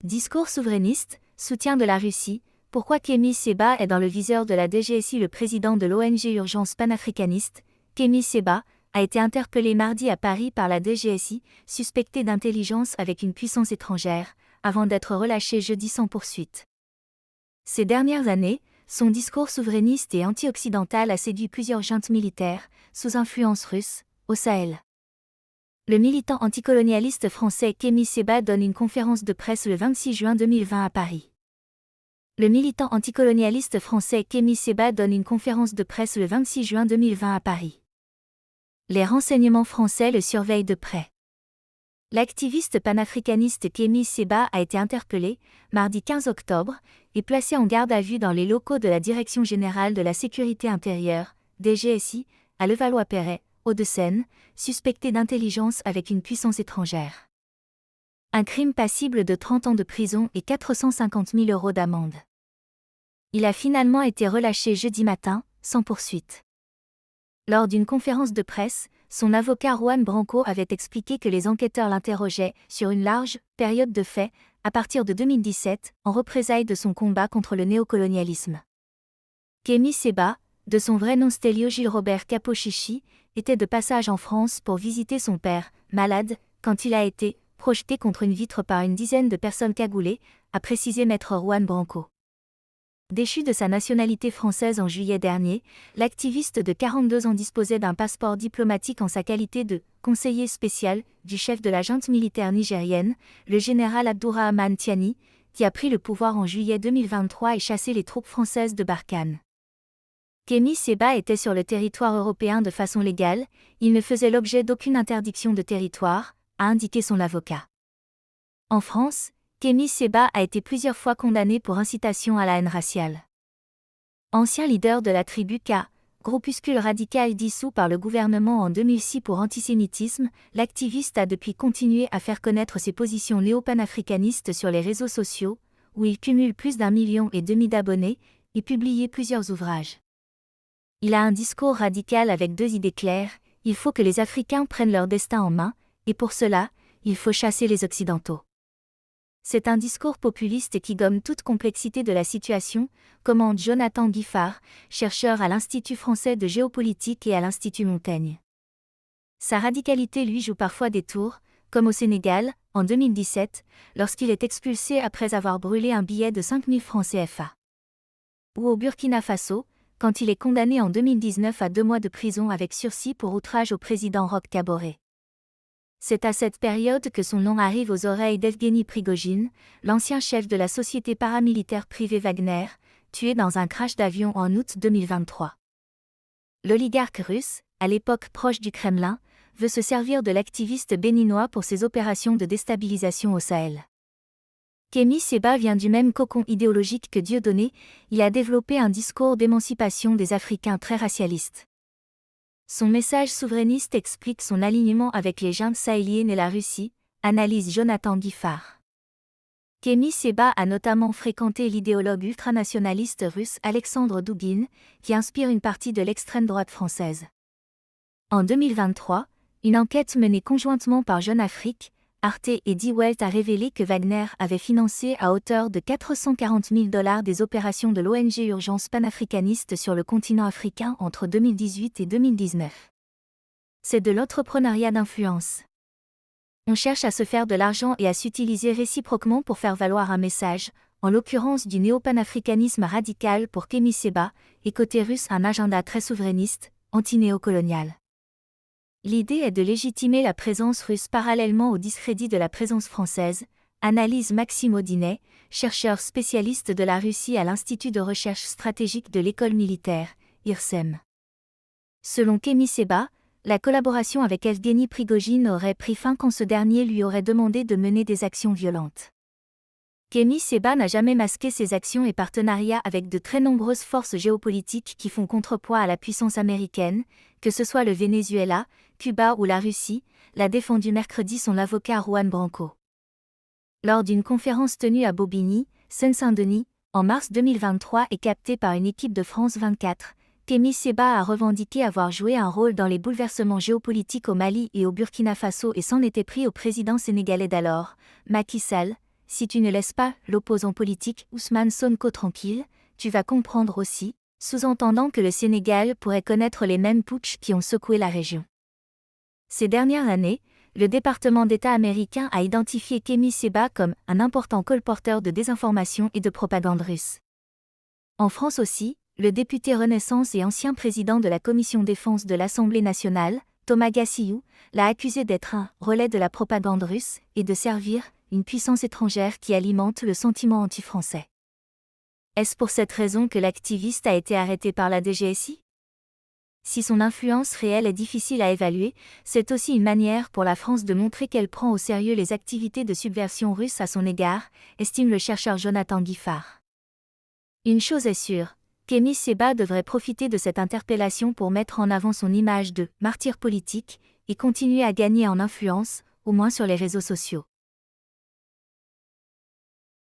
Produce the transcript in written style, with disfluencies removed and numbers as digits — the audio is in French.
Discours souverainiste, soutien de la Russie, pourquoi Kémy Séba est dans le viseur de la DGSI? Le président de l'ONG Urgence panafricaniste, Kémy Séba, a été interpellé mardi à Paris par la DGSI, suspecté d'intelligence avec une puissance étrangère, avant d'être relâché jeudi sans poursuite. Ces dernières années, son discours souverainiste et anti-occidental a séduit plusieurs juntes militaires, sous influence russe, au Sahel. Le militant anticolonialiste français Kémy Séba donne une conférence de presse le 26 juin 2020 à Paris. Le militant anticolonialiste français Kémy Séba donne une conférence de presse le 26 juin 2020 à Paris. Les renseignements français le surveillent de près. L'activiste panafricaniste Kémy Séba a été interpellé, mardi 15 octobre, et placé en garde à vue dans les locaux de la Direction générale de la sécurité intérieure, DGSI, à Levallois-Perret, Hauts-de-Seine, suspecté d'intelligence avec une puissance étrangère. Un crime passible de 30 ans de prison et 450 000 € d'amende. Il a finalement été relâché jeudi matin, sans poursuite. Lors d'une conférence de presse, son avocat Juan Branco avait expliqué que les enquêteurs l'interrogeaient sur une large période de faits, à partir de 2017, en représailles de son combat contre le néocolonialisme. Kémy Séba, de son vrai nom Stélio Gilles Robert Capochichi, était de passage en France pour visiter son père, malade, quand il a été projeté contre une vitre par une dizaine de personnes cagoulées, a précisé maître Juan Branco. Déchu de sa nationalité française en juillet dernier, l'activiste de 42 ans disposait d'un passeport diplomatique en sa qualité de conseiller spécial du chef de la junte militaire nigérienne, le général Abdourahmane Tiani, qui a pris le pouvoir en juillet 2023 et chassé les troupes françaises de Barkhane. Kémy Séba était sur le territoire européen de façon légale, il ne faisait l'objet d'aucune interdiction de territoire, a indiqué son avocat. En France, Kémy Séba a été plusieurs fois condamné pour incitation à la haine raciale. Ancien leader de la tribu K, groupuscule radical dissous par le gouvernement en 2006 pour antisémitisme, l'activiste a depuis continué à faire connaître ses positions néo-panafricanistes sur les réseaux sociaux, où il cumule plus d'1,5 million d'abonnés, et publié plusieurs ouvrages. Il a un discours radical avec deux idées claires: il faut que les Africains prennent leur destin en main, et pour cela, il faut chasser les Occidentaux. C'est un discours populiste qui gomme toute complexité de la situation, commente Jonathan Guiffard, chercheur à l'Institut français de géopolitique et à l'Institut Montaigne. Sa radicalité lui joue parfois des tours, comme au Sénégal, en 2017, lorsqu'il est expulsé après avoir brûlé un billet de 5 000 francs CFA. Ou au Burkina Faso, quand il est condamné en 2019 à 2 mois de prison avec sursis pour outrage au président Roch Kaboré. C'est à cette période que son nom arrive aux oreilles d'Evgueni Prigojine, l'ancien chef de la société paramilitaire privée Wagner, tué dans un crash d'avion en août 2023. L'oligarque russe, à l'époque proche du Kremlin, veut se servir de l'activiste béninois pour ses opérations de déstabilisation au Sahel. Kémy Séba vient du même cocon idéologique que Dieudonné, il a développé un discours d'émancipation des Africains très racialiste. Son message souverainiste explique son alignement avec les juntes sahéliennes et la Russie, analyse Jonathan Guiffard. Kémy Séba a notamment fréquenté l'idéologue ultranationaliste russe Alexandre Douguine, qui inspire une partie de l'extrême droite française. En 2023, une enquête menée conjointement par Jeune Afrique, Arte et Die Welt a révélé que Wagner avait financé à hauteur de 440 000 $ des opérations de l'ONG Urgence panafricaniste sur le continent africain entre 2018 et 2019. C'est de l'entrepreneuriat d'influence. On cherche à se faire de l'argent et à s'utiliser réciproquement pour faire valoir un message, en l'occurrence du néo-panafricanisme radical pour Kémy Séba, et côté russe un agenda très souverainiste, anti-néocolonial. L'idée est de légitimer la présence russe parallèlement au discrédit de la présence française, analyse Maxime Audinet, chercheur spécialiste de la Russie à l'Institut de recherche stratégique de l'école militaire, IRSEM. Selon Kémy Séba, la collaboration avec Evgueni Prigojine aurait pris fin quand ce dernier lui aurait demandé de mener des actions violentes. Kémy Séba n'a jamais masqué ses actions et partenariats avec de très nombreuses forces géopolitiques qui font contrepoids à la puissance américaine, que ce soit le Venezuela, Cuba ou la Russie, l'a défendu mercredi son avocat Juan Branco. Lors d'une conférence tenue à Bobigny, Seine-Saint-Denis, en mars 2023 et captée par une équipe de France 24, Kémy Séba a revendiqué avoir joué un rôle dans les bouleversements géopolitiques au Mali et au Burkina Faso et s'en était pris au président sénégalais d'alors, Macky Sall, si tu ne laisses pas l'opposant politique Ousmane Sonko tranquille, tu vas comprendre aussi, sous-entendant que le Sénégal pourrait connaître les mêmes putschs qui ont secoué la région. Ces dernières années, le département d'État américain a identifié Kémi Séba comme un important colporteur de désinformation et de propagande russe. En France aussi, le député Renaissance et ancien président de la commission défense de l'Assemblée nationale, Thomas Gassillou, l'a accusé d'être un relais de la propagande russe et de servir une puissance étrangère qui alimente le sentiment anti-français. Est-ce pour cette raison que l'activiste a été arrêté par la DGSI ? Si son influence réelle est difficile à évaluer, c'est aussi une manière pour la France de montrer qu'elle prend au sérieux les activités de subversion russe à son égard, estime le chercheur Jonathan Guiffard. Une chose est sûre, Kémi Séba devrait profiter de cette interpellation pour mettre en avant son image de martyr politique et continuer à gagner en influence, au moins sur les réseaux sociaux.